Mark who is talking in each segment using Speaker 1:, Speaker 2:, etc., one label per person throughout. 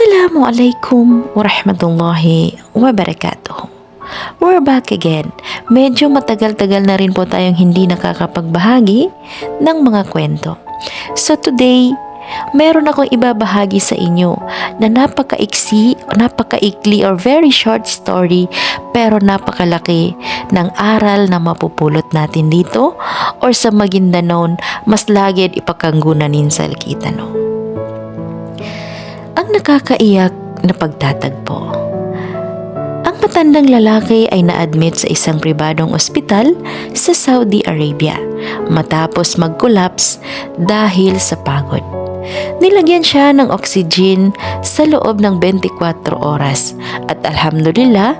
Speaker 1: Assalamualaikum warahmatullahi wabarakatuh. We're back again. Medyo matagal-tagal na rin po tayong hindi nakakapagbahagi ng mga kwento. So today, meron akong ibabahagi sa inyo na napakaikli or very short story pero napakalaki ng aral na mapupulot natin dito or sa Maguindanao mas lagid ipakanggunanin sa Lakitano. Ang nakakaiyak na pagtatagpo. Ang matandang lalaki ay na-admit sa isang pribadong ospital sa Saudi Arabia matapos mag-collapse dahil sa pagod. Nilagyan siya ng oxygen sa loob ng 24 oras at alhamdulillah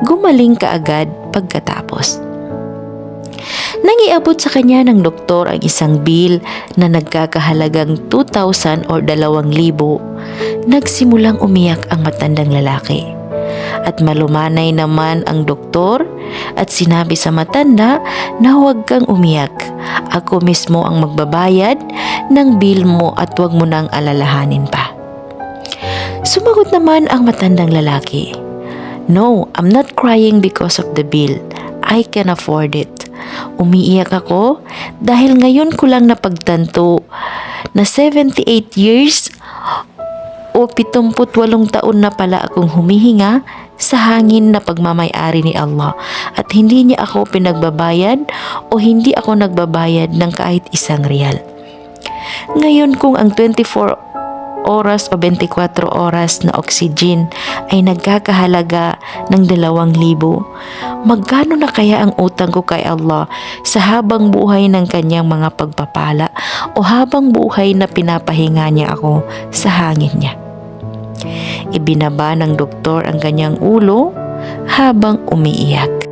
Speaker 1: gumaling kaagad pagkatapos. Nangiabot sa kanya ng doktor ang isang bill na nagkakahalagang 2,000 or 2,000. Nagsimulang umiyak ang matandang lalaki. At malumanay naman ang doktor at sinabi sa matanda na huwag kang umiyak. Ako mismo ang magbabayad ng bill mo at huwag mo nang alalahanin pa. Sumagot naman ang matandang lalaki. No, I'm not crying because of the bill. I can afford it. Umiiyak ako dahil ngayon ko lang napagtanto na 78 years o 78 taon na pala akong humihinga sa hangin na pagmamay-ari ni Allah at hindi niya ako pinagbabayad o hindi ako nagbabayad ng kahit isang riyal. Ngayon kung ang 24 oras o 24 oras na oxygen ay nagkakahalaga ng 2,000, magkano na kaya ang utang ko kay Allah sa habang buhay ng kanyang mga pagpapala o habang buhay na pinapahinga niya ako sa hangin niya? Ibinaba ng doktor ang kanyang ulo habang umiiyak.